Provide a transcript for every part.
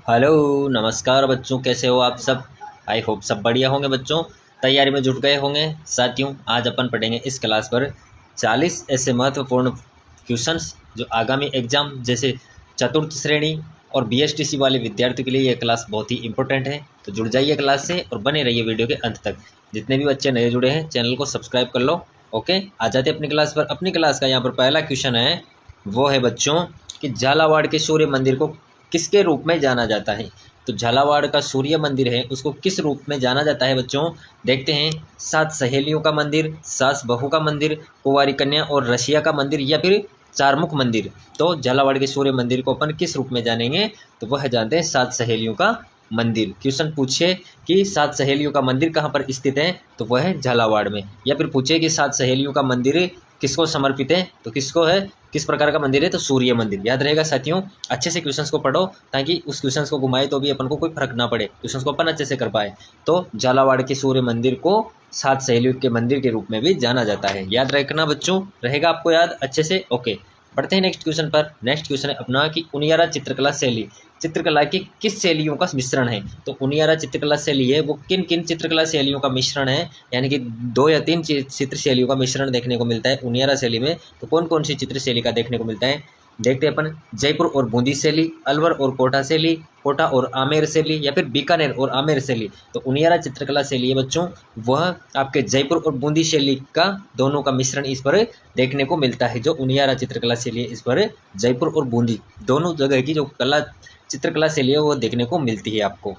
Hello नमस्कार बच्चों, कैसे हो आप सब। आई होप सब बढ़िया होंगे बच्चों, तैयारी में जुट गए होंगे। साथियों, आज अपन पढ़ेंगे इस क्लास पर 40 ऐसे महत्वपूर्ण क्वेश्चंस जो आगामी एग्जाम जैसे चतुर्थ श्रेणी और बीएसटीसी वाले विद्यार्थियों के लिए यह क्लास बहुत ही इंपॉर्टेंट है। तो जुड़ जाइए क्लास से और बने रहिए वीडियो के अंत तक। जितने भी बच्चे नए जुड़े हैं चैनल को सब्सक्राइब कर लो। ओके, आ जाते अपनी क्लास पर। अपनी क्लास का यहाँ पर पहला क्वेश्चन है, वो है बच्चों कि झालावाड़ के सूर्य मंदिर को किसके रूप में जाना जाता है। तो झालावाड़ का सूर्य मंदिर है उसको किस रूप में जाना जाता है बच्चों। देखते हैं, 7 सहेलियों का मंदिर, सास बहू का मंदिर, कुंवारी कन्या और रसिया का मंदिर, या फिर चारमुख मंदिर। तो झालावाड़ के सूर्य मंदिर को अपन किस रूप में जानेंगे, तो वह जानते हैं 7 सहेलियों का मंदिर। क्वेश्चन पूछे कि 7 सहेलियों का मंदिर कहाँ पर स्थित है, तो वह है झालावाड़ में। या फिर पूछे कि 7 सहेलियों का मंदिर किसको समर्पित है, तो किसको है, किस प्रकार का मंदिर है, तो सूर्य मंदिर। याद रहेगा साथियों, अच्छे से क्वेश्चंस को पढ़ो ताकि उस क्वेश्चंस को घुमाए तो भी अपन को कोई फर्क ना पड़े, क्वेश्चंस को अपन अच्छे से कर पाए। तो झालावाड़ के सूर्य मंदिर को 7 सहेलियों के मंदिर के रूप में भी जाना जाता है। याद रखना बच्चों, रहेगा आपको याद अच्छे से। ओके, बढ़ते हैं नेक्स्ट क्वेश्चन पर। नेक्स्ट क्वेश्चन है अपना कि उनियारा चित्रकला शैली चित्रकला की किस शैलियों का मिश्रण है। तो उनियारा चित्रकला शैली है वो किन किन चित्रकला शैलियों का मिश्रण है, यानी कि 2 या 3 चित्र शैलियों का मिश्रण देखने को मिलता है उनियारा शैली में। तो कौन कौन सी चित्र शैली का देखने को मिलता है, देखते हैं अपन। जयपुर और बूंदी शैली, अलवर और कोटा शैली, कोटा और आमेर शैली, या फिर बीकानेर और आमेर शैली। तो उनियारा चित्रकला शैली है बच्चों, वह आपके जयपुर और बूंदी शैली का दोनों का मिश्रण इस पर देखने को मिलता है। जो उनियारा चित्रकला शैली है इस पर जयपुर और बूंदी दोनों जगह की जो चित्रकला शैली है वो देखने को मिलती है आपको।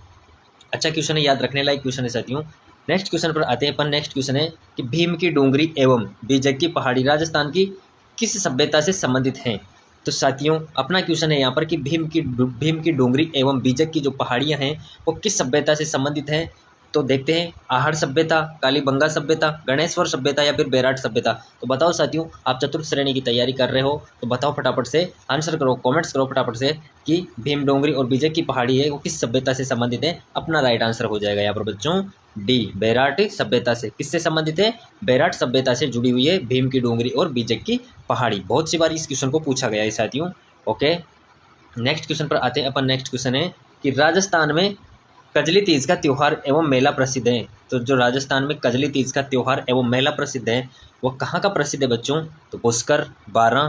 अच्छा क्वेश्चन है, याद रखने लायक क्वेश्चन है साथियों। नेक्स्ट क्वेश्चन पर आते हैं अपन। नेक्स्ट क्वेश्चन है कि भीम की डोंगरी एवं बीजक की पहाड़ी राजस्थान की किस सभ्यता से संबंधित हैं। तो साथियों, अपना क्वेश्चन है यहाँ पर कि भीम की डोंगरी एवं बीजक की जो पहाड़ियाँ हैं वो किस सभ्यता से संबंधित हैं। तो देखते हैं, आहड़ सभ्यता, कालीबंगा सभ्यता, गणेश्वर सभ्यता, या फिर बेराट सभ्यता। तो बताओ साथियों, आप चतुर्थ श्रेणी की तैयारी कर रहे हो तो बताओ फटाफट से, आंसर करो, कमेंट्स करो फटाफट से कि भीम डोंगरी और बीजक की पहाड़ी है वो किस सभ्यता से संबंधित है। अपना राइट आंसर हो जाएगा यहाँ पर बच्चों डी, बेराट सभ्यता से। किससे संबंधित है, बेराट सभ्यता से जुड़ी हुई है भीम की डोंगरी और बीजक की पहाड़ी। बहुत सी बार इस क्वेश्चन को पूछा गया है साथियों। ओके, नेक्स्ट क्वेश्चन पर आते हैं अपन। नेक्स्ट क्वेश्चन है कि राजस्थान में कजली तीज का त्यौहार एवं मेला प्रसिद्ध है। तो जो राजस्थान में कजली तीज का त्यौहार एवं मेला प्रसिद्ध है वो कहाँ का प्रसिद्ध है बच्चों, तो पुष्कर, बारां,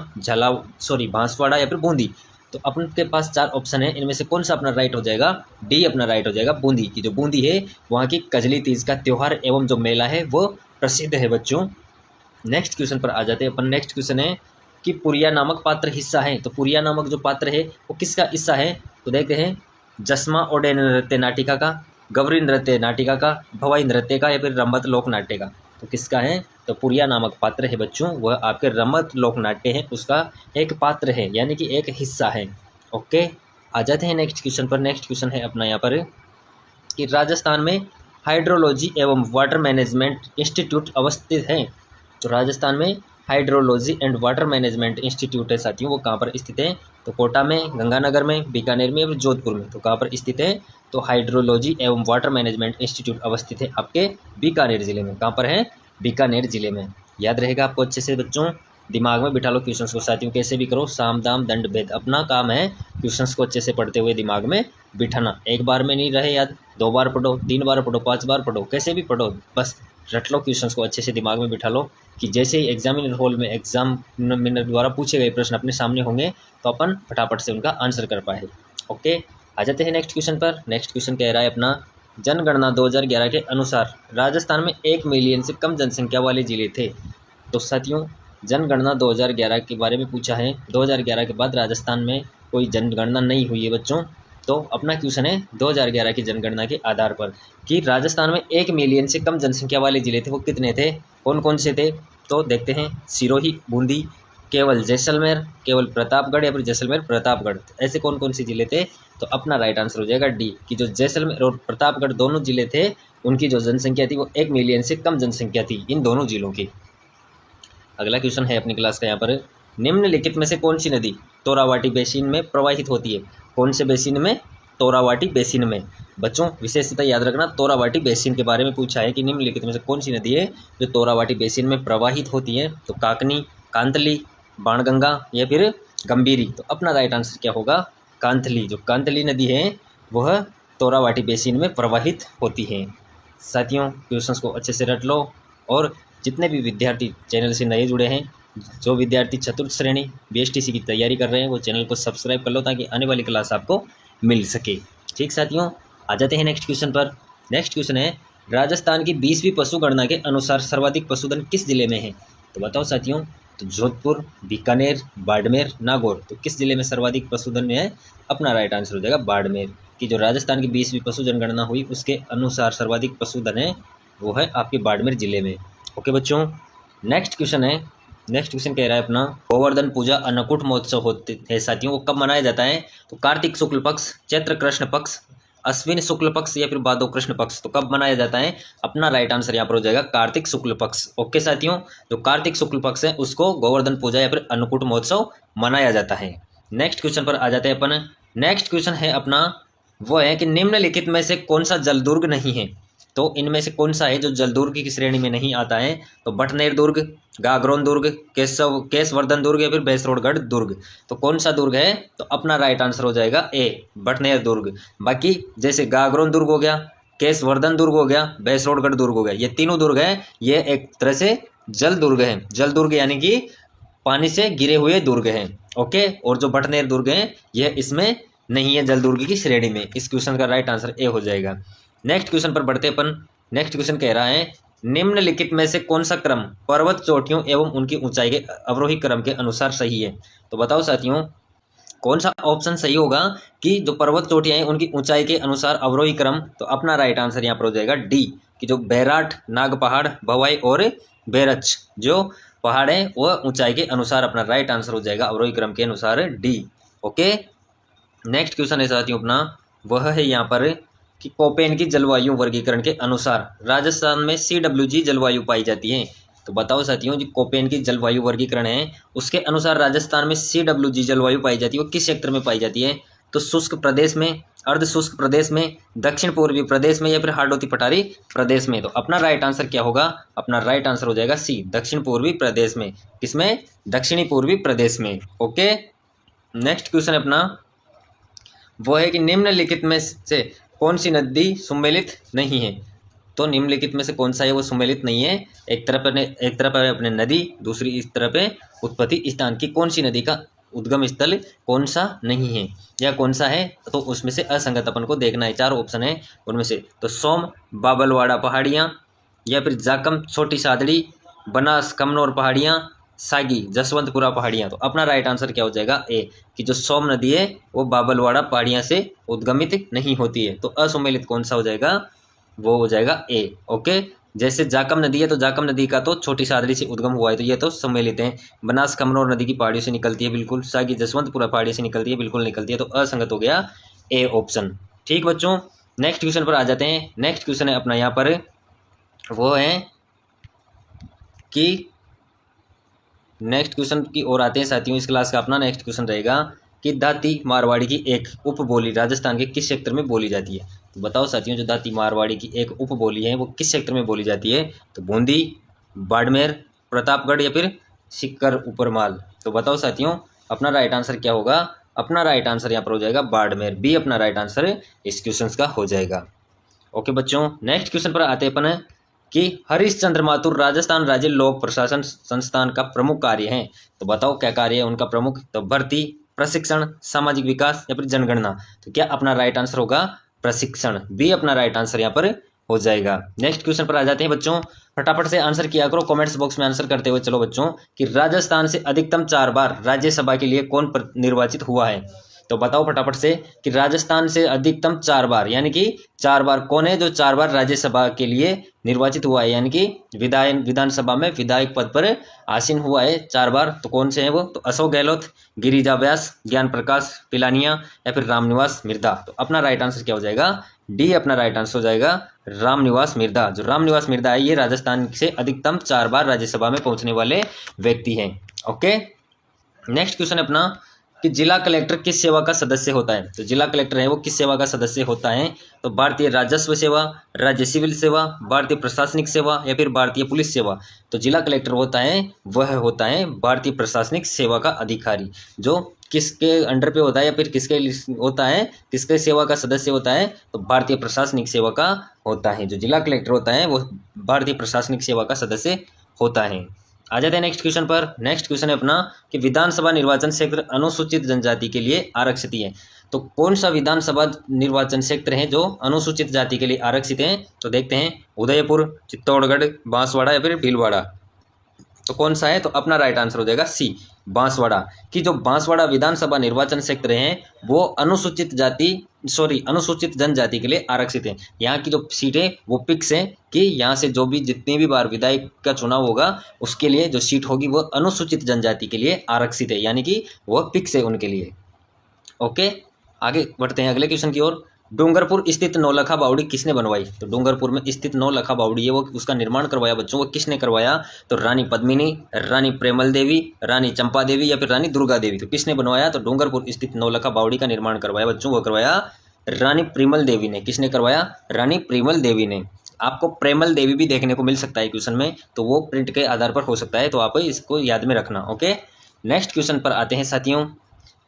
बांसवाड़ा, या फिर बूंदी। तो अपन के पास 4 ऑप्शन है, इनमें से कौन सा अपना राइट हो जाएगा, डी अपना राइट हो जाएगा। बूंदी की जो बूंदी है वहाँ की कजली तीज का त्यौहार एवं जो मेला है वो प्रसिद्ध है बच्चों। नेक्स्ट क्वेश्चन पर आ जाते हैं अपन। नेक्स्ट क्वेश्चन है कि पुरिया नामक पात्र हिस्सा है। तो पुरिया नामक जो पात्र है वो किसका हिस्सा है, तो देखते हैं, जसमा ओडेन नृत्य नाटिका का, गौरी नृत्य नाटिका का, भवाई नृत्य का, या फिर रम्मत लोक नाट्य का। तो किसका है, तो पुरिया नामक पात्र है बच्चों, वह आपके रम्मत लोक नाट्य है उसका एक पात्र है, यानी कि एक हिस्सा है। ओके, आ जाते हैं नेक्स्ट क्वेश्चन पर। नेक्स्ट क्वेश्चन है अपना यहाँ पर कि राजस्थान में हाइड्रोलॉजी एवं वाटर मैनेजमेंट इंस्टीट्यूट अवस्थित है। तो राजस्थान में hydrology and water management institute है साथियों, वो कहाँ पर स्थित है, तो कोटा में, गंगानगर में, बीकानेर में, और जोधपुर में। तो कहाँ पर स्थित है, तो हाइड्रोलॉजी एवं वाटर मैनेजमेंट इंस्टीट्यूट अवस्थित है आपके बीकानेर जिले में। कहाँ पर है, बीकानेर जिले में। याद रहेगा आपको अच्छे से बच्चों, दिमाग में बिठा लो क्वेश्चंस को साथियों, कैसे भी करो, साम दाम दंड भेद अपना काम है क्वेश्चंस को अच्छे से पढ़ते हुए दिमाग में बिठाना। एक बार में नहीं रहे याद, 2 बार पढ़ो, 3 बार पढ़ो, 5 बार पढ़ो, कैसे भी पढ़ो, बस रट लो क्वेश्चंस को अच्छे से दिमाग में बिठा लो कि जैसे ही एग्जामिनर हॉल में एग्जामिनर द्वारा पूछे गए प्रश्न अपने सामने होंगे तो अपन फटाफट से उनका आंसर कर पाए। ओके, आ जाते हैं नेक्स्ट क्वेश्चन पर। नेक्स्ट क्वेश्चन कह रहा है अपना, जनगणना 2011 के अनुसार राजस्थान में 1 मिलियन से कम जनसंख्या वाले जिले थे। तो साथियों, जनगणना 2011 के बारे में पूछा है, 2011 के बाद राजस्थान में कोई जनगणना नहीं हुई है बच्चों। तो अपना क्वेश्चन है 2011 की जनगणना के आधार पर कि राजस्थान में 1 मिलियन से कम जनसंख्या वाले जिले थे वो कितने थे, कौन कौन से थे। तो देखते हैं, सिरोही, बूंदी, केवल जैसलमेर, केवल प्रतापगढ़, या फिर जैसलमेर प्रतापगढ़। ऐसे कौन कौन से जिले थे, तो अपना राइट आंसर हो जाएगा डी, कि जो जैसलमेर और प्रतापगढ़ दोनों जिले थे उनकी जो जनसंख्या थी वो 1 मिलियन से कम जनसंख्या थी इन दोनों जिलों की। अगला क्वेश्चन है अपनी क्लास का यहाँ पर, निम्नलिखित में से कौन सी नदी तोरावाटी बेसिन में प्रवाहित होती है। कौन से बेसिन में, तोरावाटी बेसिन में। बच्चों विशेषता याद रखना, तोरावाटी बेसिन के बारे में पूछा है कि निम्नलिखित में से कौन सी नदी है जो तोरावाटी बेसिन में प्रवाहित होती है। तो काकनी, कांतली, बाणगंगा, या फिर गंभीरी। तो अपना राइट आंसर क्या होगा, कांतली। जो कांतली नदी है वह तोरावाटी बेसिन में प्रवाहित होती हैं। साथियों, क्वेश्चंस को अच्छे से रट लो और जितने भी विद्यार्थी चैनल से नए जुड़े हैं, जो विद्यार्थी चतुर्थ श्रेणी BSTC की तैयारी कर रहे हैं, वो चैनल को सब्सक्राइब कर लो ताकि आने वाली क्लास आपको मिल सके। ठीक साथियों, आ जाते हैं नेक्स्ट क्वेश्चन पर। नेक्स्ट क्वेश्चन है, राजस्थान की 20वीं पशु गणना के अनुसार सर्वाधिक पशुधन किस जिले में है? तो बताओ साथियों, तो जोधपुर, बीकानेर, बाड़मेर, नागौर, तो किस जिले में सर्वाधिक पशुधन में है? अपना राइट आंसर हो जाएगा बाड़मेर। कि जो राजस्थान की 20वीं पशु जनगणना हुई उसके अनुसार सर्वाधिक पशुधन है वो है आपके बाड़मेर जिले में। ओके बच्चों, नेक्स्ट क्वेश्चन है। नेक्स्ट क्वेश्चन कह रहा है अपना, गोवर्धन पूजा अन्नकूट महोत्सव होते हैं साथियों, वो कब मनाया जाता है? तो कार्तिक शुक्ल पक्ष, चैत्र कृष्ण पक्ष, अश्विन शुक्ल पक्ष या फिर भादो कृष्ण पक्ष, तो कब मनाया जाता है? अपना राइट आंसर यहाँ पर हो जाएगा कार्तिक शुक्ल पक्ष। ओके साथियों, जो कार्तिक शुक्ल पक्ष है उसको गोवर्धन पूजा या फिर अन्नकूट महोत्सव मनाया जाता है। नेक्स्ट क्वेश्चन पर आ जाते हैं अपन। नेक्स्ट क्वेश्चन है अपना, वो है कि निम्नलिखित में से कौन सा जलदुर्ग नहीं है? तो इनमें से कौन सा है जो जलदुर्ग की श्रेणी में नहीं आता है? तो बटनेर दुर्ग, गागरोन दुर्ग, केशवर्धन दुर्ग या फिर भैंसरोडगढ़ दुर्ग, तो कौन सा दुर्ग है? तो अपना राइट आंसर हो जाएगा ए, बटनेर दुर्ग। बाकी जैसे गागरोन दुर्ग हो गया, केशवर्धन दुर्ग हो गया, भैंसरोडगढ़ दुर्ग हो गया, ये तीनों दुर्ग हैं, ये एक तरह से जल दुर्ग है। जल दुर्ग यानी कि पानी से गिरे हुए दुर्ग हैं। ओके, और जो बटनेर दुर्ग हैं यह इसमें नहीं है जल दुर्ग की श्रेणी में। इस क्वेश्चन का राइट आंसर ए हो जाएगा। नेक्स्ट क्वेश्चन पर बढ़ते अपन। नेक्स्ट क्वेश्चन कह रहा है, निम्नलिखित में से कौन सा क्रम पर्वत चोटियों एवं उनकी ऊंचाई के अवरोही क्रम के अनुसार सही है? तो बताओ साथियों, कौन सा ऑप्शन सही होगा कि जो पर्वत चोटियां हैं उनकी ऊंचाई के अनुसार अवरोही क्रम? तो अपना राइट आंसर यहाँ पर हो जाएगा डी, कि जो बैराट, नाग पहाड़, भवाई और बेरच जो पहाड़ है वह ऊंचाई के अनुसार, अपना राइट आंसर हो जाएगा अवरोही क्रम के अनुसार डी। ओके, नेक्स्ट क्वेश्चन है साथियों अपना, वह है यहाँ पर कि कोपेन की जलवायु वर्गीकरण के अनुसार राजस्थान में CWG जलवायु पाई जाती है। तो बताओ साथियों, जो कोपेन की जलवायु वर्गीकरण है उसके अनुसार राजस्थान में CWG जलवायु पाई जाती है, वो किस क्षेत्र में पाई जाती है? तो शुष्क प्रदेश में, अर्ध शुष्क प्रदेश में, दक्षिण पूर्वी प्रदेश में या फिर हाड़ौती पठारी प्रदेश में। तो अपना राइट आंसर क्या होगा? अपना राइट आंसर हो जाएगा सी, दक्षिण पूर्वी प्रदेश में। किसमें? दक्षिणी पूर्वी प्रदेश में। ओके, नेक्स्ट क्वेश्चन अपना, वो है कि निम्नलिखित में से कौन सी नदी सुमेलित नहीं है? तो निम्नलिखित में से कौन सा है वो सुमेलित नहीं है? एक तरफ है अपने नदी, दूसरी इस तरफ है उत्पत्ति स्थान की कौन सी नदी का उद्गम स्थल कौन सा नहीं है या कौन सा है? तो उसमें से असंगत अपन को देखना है। 4 ऑप्शन है उनमें से, तो सोम, बाबलवाड़ा पहाड़ियाँ या फिर जाकम छोटी सादड़ी, बनास कमनौर पहाड़ियाँ, सागी जसवंतपुरा पहाड़ियाँ। तो अपना राइट आंसर क्या हो जाएगा? ए, कि जो सोम नदी है वो बाबलवाड़ा पहाड़ियाँ से उद्गमित नहीं होती है। तो असुमेलित कौन सा हो जाएगा? वो हो जाएगा ए। ओके, जैसे जाकम नदी है तो जाकम नदी का तो छोटी सादड़ी से उद्गम हुआ है, तो ये तो सम्मिलित है। बनास कमनौर नदी की पहाड़ियों से निकलती है बिल्कुल, सागी जसवंतपुरा पहाड़ी से निकलती है बिल्कुल निकलती है, तो असंगत हो गया ए ऑप्शन। ठीक बच्चों, नेक्स्ट क्वेश्चन पर आ जाते हैं। नेक्स्ट क्वेश्चन है अपना यहाँ पर, वो है कि नेक्स्ट क्वेश्चन की ओर आते हैं साथियों। इस क्लास का अपना नेक्स्ट क्वेश्चन रहेगा कि दाती मारवाड़ी की एक उपबोली राजस्थान के किस क्षेत्र में बोली जाती है? तो बताओ साथियों, जो दाती मारवाड़ी की एक उपबोली है वो किस क्षेत्र में बोली जाती है? तो बूंदी, बाड़मेर, प्रतापगढ़ या फिर सिक्कर उपरमाल। तो बताओ साथियों, अपना राइट आंसर क्या होगा? अपना राइट आंसर यहाँ पर हो जाएगा बाड़मेर, बी अपना राइट आंसर इस क्वेश्चन का हो जाएगा। ओके बच्चों, नेक्स्ट क्वेश्चन पर आते अपन कि हरिश्चंद्र माथुर राजस्थान राज्य लोक प्रशासन संस्थान का प्रमुख कार्य है। तो बताओ क्या कार्य है उनका प्रमुख? तो भर्ती, प्रशिक्षण, सामाजिक विकास या फिर जनगणना। तो क्या अपना राइट आंसर होगा? प्रशिक्षण, बी अपना राइट आंसर यहाँ पर हो जाएगा। नेक्स्ट क्वेश्चन पर आ जाते हैं बच्चों, फटाफट से आंसर किया करो कमेंट्स बॉक्स में आंसर करते हुए। चलो बच्चों, कि राजस्थान से अधिकतम 4 बार राज्यसभा के लिए कौन निर्वाचित हुआ है? तो बताओ फटाफट से कि राजस्थान से अधिकतम 4 बार, यानी कि 4 बार कौन है जो 4 बार राज्यसभा के लिए निर्वाचित हुआ है, यानी कि विधानसभा में विधायक पद पर आसीन हुआ है 4 बार। तो कौन से हैं वो? तो अशोक गहलोत, गिरिजा व्यास, ज्ञान प्रकाश पिलानिया या फिर रामनिवास मिर्धा। तो अपना राइट आंसर क्या हो जाएगा? डी अपना राइट आंसर हो जाएगा रामनिवास मिर्धा। जो रामनिवास मिर्धा है ये राजस्थान से अधिकतम 4 बार राज्यसभा में पहुंचने वाले व्यक्ति हैं। ओके, नेक्स्ट क्वेश्चन अपना, कि जिला कलेक्टर किस सेवा का सदस्य होता है। तो जिला कलेक्टर है वो किस सेवा का सदस्य होता है, तो भारतीय राजस्व सेवा, राज्य सिविल सेवा, भारतीय प्रशासनिक सेवा या फिर भारतीय पुलिस सेवा। तो जिला कलेक्टर होता है वह होता है भारतीय प्रशासनिक सेवा का अधिकारी, जो किसके अंडर पे होता है या फिर किसके होता है, किसके सेवा का सदस्य होता है, तो भारतीय प्रशासनिक सेवा का होता है। जो जिला कलेक्टर होता है वो भारतीय प्रशासनिक सेवा का सदस्य होता है। आ जाते हैं नेक्स्ट क्वेश्चन पर। नेक्स्ट क्वेश्चन है अपना कि विधानसभा निर्वाचन क्षेत्र अनुसूचित जनजाति के लिए आरक्षित है। तो कौन सा विधानसभा निर्वाचन क्षेत्र है जो अनुसूचित जाति के लिए आरक्षित है, तो देखते हैं उदयपुर, चित्तौड़गढ़, बांसवाड़ा या फिर भीलवाड़ा। तो कौन सा है, तो अपना राइट आंसर हो जाएगा सी, बांसवाड़ा। कि जो बांसवाड़ा विधानसभा निर्वाचन क्षेत्र है वो अनुसूचित जनजाति के लिए आरक्षित है। यहाँ की जो सीट है वो फिक्स है कि यहाँ से जो भी जितनी भी बार विधायक का चुनाव होगा उसके लिए जो सीट होगी वो अनुसूचित जनजाति के लिए आरक्षित है, यानी कि वह फिक्स है उनके लिए। ओके, आगे बढ़ते हैं अगले क्वेश्चन की ओर। डूंगरपुर स्थित नौलखा बावड़ी किसने बनवाई। तो डूंगरपुर में स्थित नौलखा बावड़ी है वो उसका निर्माण करवाया बच्चों, वो किसने करवाया, तो रानी पद्मिनी, रानी प्रेमल देवी, रानी चंपा देवी या फिर रानी दुर्गा देवी। तो किसने बनवाया, तो डूंगरपुर स्थित नौलखा बावड़ी का निर्माण करवाया बच्चों, वो करवाया रानी प्रेमल देवी ने। किसने करवाया, रानी प्रेमल देवी ने। आपको प्रेमल देवी भी देखने को मिल सकता है क्वेश्चन में, तो वो प्रिंट के आधार पर हो सकता है, तो आप इसको याद में रखना। ओके, नेक्स्ट क्वेश्चन पर आते हैं साथियों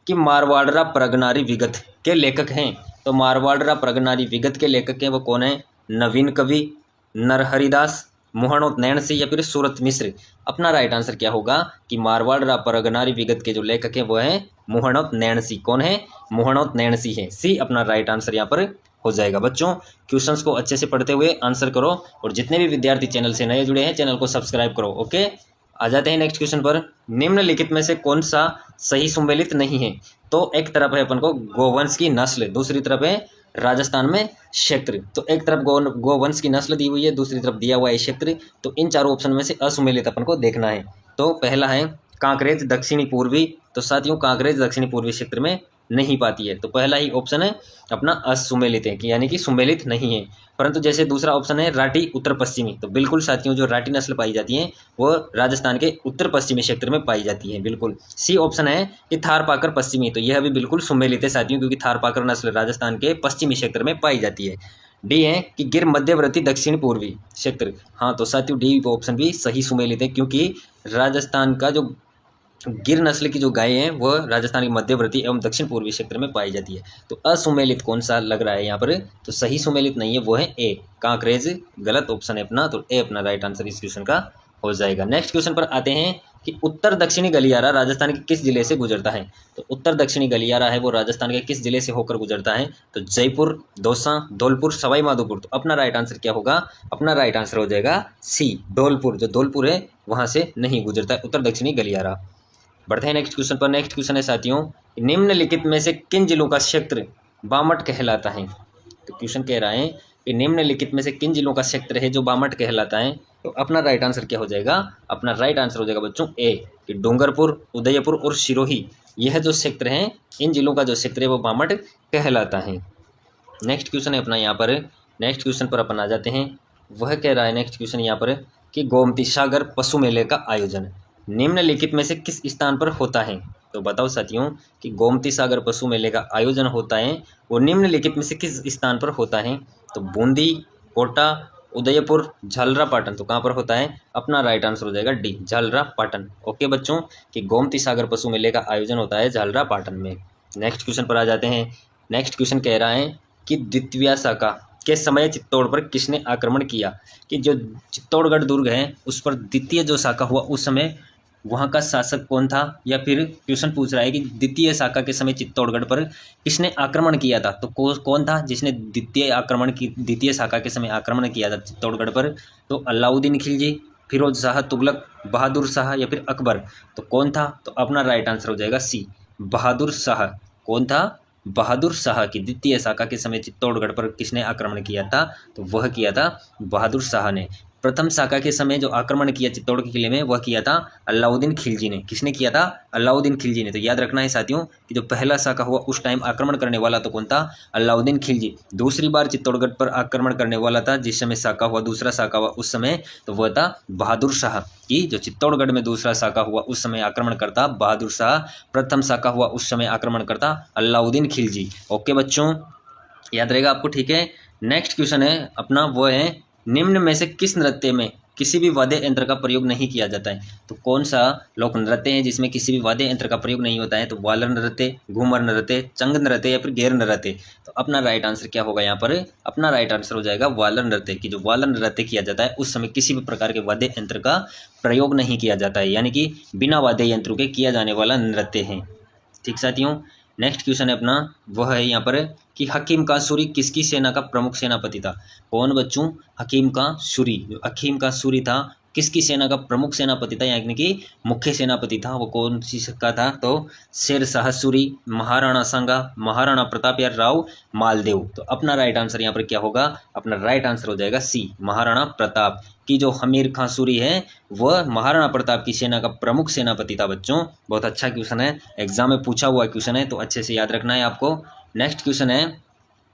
कि मारवाड़रा प्रगनारी विगत के लेखक हैं। तो मारवाड़रा प्रगनारी विगत के लेखक हैं वो कौन है, नवीन कवि, नरहरिदास, मोहनोत नैन सिंह या फिर सूरत मिश्र। अपना राइट आंसर क्या होगा कि मारवाड़रा प्रगनारी विगत के जो लेखक हैं वो हैं मोहनोत नैन सिंह। कौन है, मोहनोत नैन सिंह है। सी अपना राइट आंसर यहाँ पर हो जाएगा। बच्चों क्वेश्चंस को अच्छे से पढ़ते हुए आंसर करो, और जितने भी विद्यार्थी चैनल से नए जुड़े हैं चैनल को सब्सक्राइब करो। ओके, आ जाते हैं नेक्स्ट क्वेश्चन पर। निम्नलिखित में से कौन सा सही सुमेलित नहीं है। तो एक तरफ है अपन को गोवंश की नस्ल, दूसरी तरफ है राजस्थान में क्षेत्र। तो एक तरफ गोवंश की नस्ल दी हुई है, दूसरी तरफ दिया हुआ है क्षेत्र। तो इन चारों ऑप्शन में से असुमेलित अपन को देखना है। तो पहला है कांकरेज दक्षिणी पूर्वी। तो साथियों कांकरेज दक्षिणी पूर्वी क्षेत्र में नहीं पाती है, तो पहला ही ऑप्शन है अपना असुमेलित है, यानी कि सुमेलित नहीं है। परंतु जैसे दूसरा ऑप्शन है राठी उत्तर पश्चिमी, तो बिल्कुल साथियों जो राठी नस्ल पाई जाती है वो राजस्थान के उत्तर पश्चिमी क्षेत्र में पाई जाती है। बिल्कुल सी ऑप्शन है कि थारपाकर पश्चिमी, तो यह भी बिल्कुल सुमेलित है साथियों, क्योंकि थारपाकर नस्ल राजस्थान के पश्चिमी क्षेत्र में पाई जाती है। डी है कि गिर मध्यवर्ती दक्षिण पूर्वी क्षेत्र। हाँ, तो साथियों डी ऑप्शन भी सही सुमेलित है, क्योंकि राजस्थान का जो गिर नस्ल की जो गाय हैं वह राजस्थान के मध्यवर्ती एवं दक्षिण पूर्वी क्षेत्र में पाई जाती है। तो असुमेलित कौन सा लग रहा है यहाँ पर, तो सही सुमेलित नहीं है, वो है ए, कांकरेज गलत ऑप्शन है अपना, तो ए अपना राइट आंसर इस क्वेश्चन का हो जाएगा। नेक्स्ट क्वेश्चन पर आते हैं कि उत्तर दक्षिणी गलियारा राजस्थान के किस जिले से गुजरता है। तो उत्तर दक्षिणी गलियारा है वो राजस्थान के किस जिले से होकर गुजरता है, तो जयपुर, दौसा, धौलपुर, सवाई माधोपुर। तो अपना राइट आंसर क्या होगा, अपना राइट आंसर हो जाएगा सी, धौलपुर। जो धौलपुर है वहाँ से नहीं गुजरता है उत्तर दक्षिणी गलियारा। बढ़ते हैं नेक्स्ट क्वेश्चन पर। नेक्स्ट क्वेश्चन है साथियों निम्नलिखित में से किन जिलों का क्षेत्र बामट कहलाता है। तो क्वेश्चन कह रहा है कि निम्नलिखित में से किन जिलों का क्षेत्र है जो बामट कहलाता है। तो अपना राइट आंसर क्या हो जाएगा, अपना राइट आंसर हो जाएगा बच्चों ए, कि डूंगरपुर, उदयपुर और सिरोही, यह जो क्षेत्र हैं इन जिलों का जो क्षेत्र है वो बामट कहलाता है। नेक्स्ट क्वेश्चन है अपना यहाँ पर, नेक्स्ट क्वेश्चन पर अपन आ जाते हैं। वह कह रहा है नेक्स्ट क्वेश्चन यहाँ पर कि गोमती सागर पशु मेले का आयोजन निम्नलिखित में से किस स्थान पर होता है। तो बताओ साथियों कि गोमती सागर पशु मेले का आयोजन होता है वो निम्नलिखित में से किस स्थान पर होता है। तो बूंदी, कोटा, उदयपुर, झालरापाटन। तो कहाँ पर होता है, अपना राइट आंसर हो जाएगा डी, झालरापाटन। ओके बच्चों कि गोमती सागर पशु मेले का आयोजन होता है झालरापाटन में। नेक्स्ट क्वेश्चन पर आ जाते हैं। नेक्स्ट क्वेश्चन कह रहा है कि द्वितीय शाखा के समय चित्तौड़ पर किसने आक्रमण किया। कि जो चित्तौड़गढ़ दुर्ग है उस पर द्वितीय जो शाखा हुआ उस समय वहाँ का शासक कौन था, या फिर क्वेश्चन पूछ रहा है कि द्वितीय शाखा के समय चित्तौड़गढ़ पर किसने आक्रमण किया था। तो कौन था जिसने द्वितीय शाखा के समय आक्रमण किया था चित्तौड़गढ़ पर। तो अलाउद्दीन खिलजी, फिरोज शाह तुगलक, बहादुर शाह या फिर अकबर। तो कौन था, तो अपना राइट आंसर हो जाएगा सी, बहादुर शाह। कौन था, बहादुर शाह। की द्वितीय शाखा के समय चित्तौड़गढ़ पर किसने आक्रमण किया था, तो वह किया था बहादुर शाह ने। प्रथम शाका के समय जो आक्रमण किया चित्तौड़ के किले में वह किया था अलाउद्दीन खिलजी ने। किसने किया था? अलाउद्दीन खिलजी ने। तो याद रखना है साथियों कि जो पहला शाका हुआ उस टाइम आक्रमण करने वाला तो कौन था? अलाउद्दीन खिलजी। दूसरी बार चित्तौड़गढ़ पर आक्रमण करने वाला था जिस समय शाका हुआ, दूसरा शाका हुआ उस समय, तो वह था बहादुर शाह। कि जो चित्तौड़गढ़ में दूसरा शाका हुआ उस समय आक्रमण करता बहादुर शाह, प्रथम शाका हुआ उस समय आक्रमण करता अलाउद्दीन खिलजी। ओके बच्चों, याद रहेगा आपको, ठीक है। नेक्स्ट क्वेश्चन है अपना, वो है निम्न में से किस नृत्य में किसी भी वाद्य यंत्र का प्रयोग नहीं किया जाता है? तो कौन सा लोक नृत्य है जिसमें किसी भी वाद्य यंत्र का प्रयोग नहीं होता है? तो वालर नृत्य, घूमर नृत्य, चंग नृत्य या फिर गैर नृत्य। तो अपना राइट आंसर क्या होगा यहाँ पर? अपना राइट आंसर हो जाएगा वालर नृत्य। कि जो वालर नृत्य किया जाता है उस समय किसी भी प्रकार के वाद्य यंत्र का प्रयोग नहीं किया जाता है, यानी कि बिना वाद्य यंत्रों के किया जाने वाला नृत्य है। ठीक साथियों, नेक्स्ट क्वेश्चन है अपना, वह है यहाँ पर कि हकीम का सूरी किसकी सेना का प्रमुख सेनापति था? कौन बच्चों? हकीम का सूरी। जो हकीम का सूरी था किसकी सेना का प्रमुख सेनापति था, यानी कि मुख्य सेनापति था? वो कौन सी का था? तो शेर शाह सूरी, महाराणा सांगा, महाराणा प्रताप या राव मालदेव। तो अपना राइट आंसर यहाँ पर क्या होगा? अपना राइट आंसर हो जाएगा सी, महाराणा प्रताप। कि जो हमीर खां सूरी है वह महाराणा प्रताप की सेना का प्रमुख सेनापति था बच्चों। बहुत अच्छा क्वेश्चन है, एग्जाम में पूछा हुआ क्वेश्चन है, तो अच्छे से याद रखना है आपको। नेक्स्ट क्वेश्चन है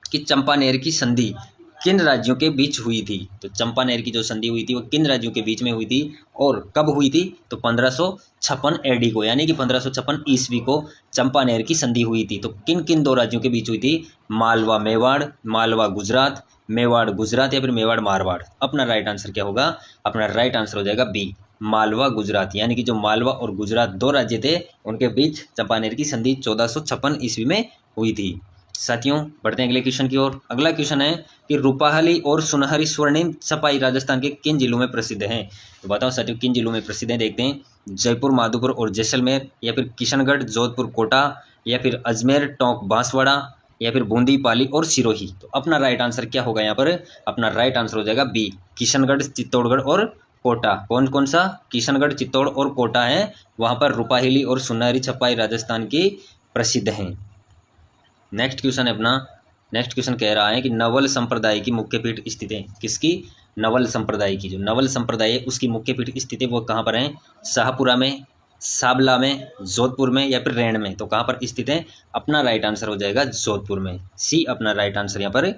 कि चंपानेर की संधि किन राज्यों के बीच हुई थी? तो चंपानेर की जो संधि हुई थी वो किन राज्यों के बीच में हुई थी और कब हुई थी? तो 1556 एडी को, यानी कि 1556 ईस्वी को चंपानेर की संधि हुई थी। तो किन किन दो राज्यों के बीच हुई थी? मालवा मेवाड़, मालवा गुजरात, मेवाड़ गुजरात या फिर मेवाड़ मारवाड़। अपना राइट आंसर क्या होगा? अपना राइट आंसर हो जाएगा बी, मालवा गुजरात। यानी कि जो मालवा और गुजरात दो राज्य थे उनके बीच चंपानेर की संधि 1456 ईस्वी में हुई थी। साथियों, बढ़ते हैं अगले क्वेश्चन की ओर। अगला क्वेश्चन है कि रूपाहली और सुनहरी स्वर्णिम छपाई राजस्थान के किन जिलों में प्रसिद्ध हैं? तो बताओ साथियों किन जिलों में प्रसिद्ध हैं? देखते हैं, जयपुर, माधोपुर और जैसलमेर, या फिर किशनगढ़, जोधपुर, कोटा, या फिर अजमेर, टोंक, बांसवाड़ा, या फिर बूंदी, पाली और सिरोही। तो अपना राइट आंसर क्या होगा यहाँ पर? अपना राइट आंसर हो जाएगा बी, किशनगढ़, चित्तौड़गढ़ और कोटा। कौन कौन सा? किशनगढ़, चित्तौड़ और कोटा है, वहाँ पर रूपाहिली और सुनहरी छपाई राजस्थान की प्रसिद्ध हैं। नेक्स्ट क्वेश्चन है अपना, नेक्स्ट क्वेश्चन कह रहा है कि नवल संप्रदाय की मुख्य पीठ स्थित है? किसकी? नवल संप्रदाय की। जो नवल संप्रदाय है उसकी मुख्य पीठ स्थित है वो कहाँ पर है? शाहपुरा में, साबला में, जोधपुर में या फिर रैण में। तो कहाँ पर स्थित है? अपना राइट आंसर हो जाएगा जोधपुर में, सी अपना राइट आंसर यहाँ पर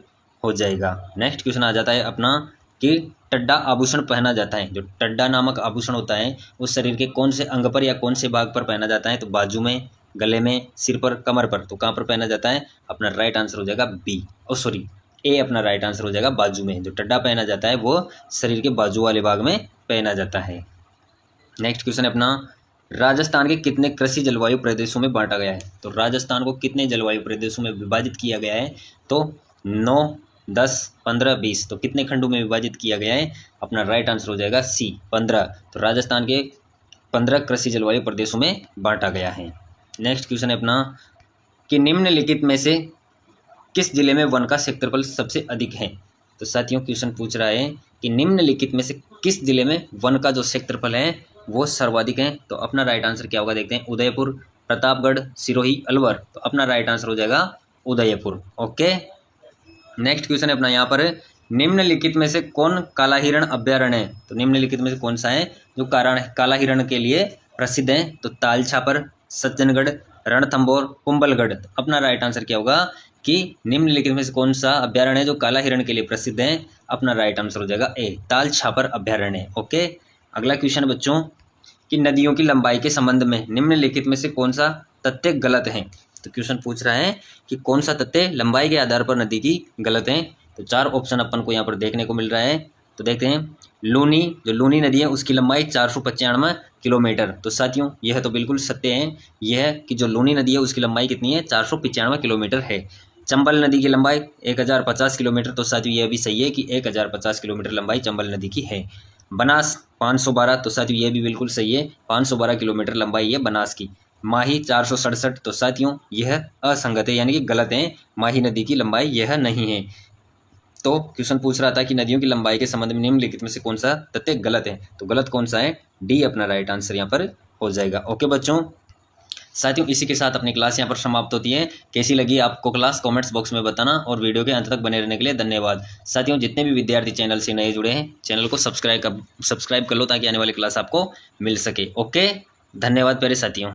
हो जाएगा। नेक्स्ट क्वेश्चन आ जाता है अपना कि टड्डा आभूषण पहना जाता है। जो टड्डा नामक आभूषण होता है उस शरीर के कौन से अंग पर या कौन से भाग पर पहना जाता है? तो बाजू में, गले में, सिर पर, कमर पर। तो कहाँ पर पहना जाता है? अपना राइट आंसर हो जाएगा बी, सॉरी ए अपना राइट आंसर हो जाएगा बाजू में। जो टड्डा पहना जाता है वो शरीर के बाजू वाले भाग में पहना जाता है। नेक्स्ट क्वेश्चन है अपना, राजस्थान के कितने कृषि जलवायु प्रदेशों में बांटा गया है? तो राजस्थान को कितने जलवायु प्रदेशों में विभाजित किया गया है? तो 9, 10, 15, 20। तो कितने खंडों में विभाजित किया गया है? अपना राइट आंसर हो जाएगा सी, 15। तो राजस्थान के 15 कृषि जलवायु प्रदेशों में बांटा गया है। नेक्स्ट क्वेश्चन है अपना कि निम्नलिखित में से किस जिले में वन का क्षेत्रफल सबसे अधिक है? तो साथियों क्वेश्चन पूछ रहा है कि निम्नलिखित में से किस जिले में वन का जो क्षेत्रफल है वो सर्वाधिक है? तो अपना राइट आंसर क्या होगा देखते हैं, उदयपुर, प्रतापगढ़, सिरोही, अलवर। तो अपना राइट आंसर हो जाएगा उदयपुर। ओके, नेक्स्ट क्वेश्चन है अपना यहाँ पर, निम्नलिखित में से कौन काला हिरण अभ्यारण्य है? तो निम्नलिखित में से कौन सा है जो काला हिरण के लिए प्रसिद्ध है? तो तालछापर, सज्जनगढ़, रणथंभौर, कुंभलगढ़। तो अपना राइट आंसर क्या होगा कि निम्नलिखित में से कौन सा अभ्यारण्य है जो काला हिरण के लिए प्रसिद्ध है? अपना राइट आंसर हो जाएगा ए, तालछापर अभ्यारण्य। ओके, अगला क्वेश्चन बच्चों कि नदियों की लंबाई के संबंध में निम्नलिखित में से कौन सा तथ्य गलत है? तो क्वेश्चन पूछ रहा है कि कौन सा तथ्य लंबाई के आधार पर नदी की गलत है? तो 4 ऑप्शन अपन को यहाँ पर देखने को मिल रहा है। तो देखते हैं, लूनी, जो लूनी नदी है उसकी लंबाई 495 किलोमीटर। तो साथियों यह तो बिल्कुल सत्य है, यह कि जो लूनी नदी है उसकी लंबाई कितनी है? 495 किलोमीटर है। चंबल नदी की लंबाई 1050 किलोमीटर। तो साथियों यह भी सही है कि 1050 किलोमीटर लंबाई चंबल नदी की है। बनास 512। तो साथियों यह भी बिल्कुल सही है, 512 किलोमीटर लंबाई है बनास की। माही 467। तो साथियों यह असंगत है, यानी कि गलत है, माही नदी की लंबाई यह नहीं है। तो क्वेश्चन पूछ रहा था कि नदियों की लंबाई के संबंध में निम्नलिखित में से कौन सा तथ्य गलत है? तो गलत कौन सा है? डी अपना राइट आंसर यहाँ पर हो जाएगा। ओके बच्चों, साथियों इसी के साथ अपनी क्लास यहाँ पर समाप्त होती है। कैसी लगी आपको क्लास कमेंट्स बॉक्स में बताना, और वीडियो के अंत तक बने रहने के लिए धन्यवाद। साथियों जितने भी विद्यार्थी चैनल से नए जुड़े हैं, चैनल को सब्सक्राइब कर लो ताकि आने वाली क्लास आपको मिल सके। ओके, धन्यवाद प्यारे साथियों।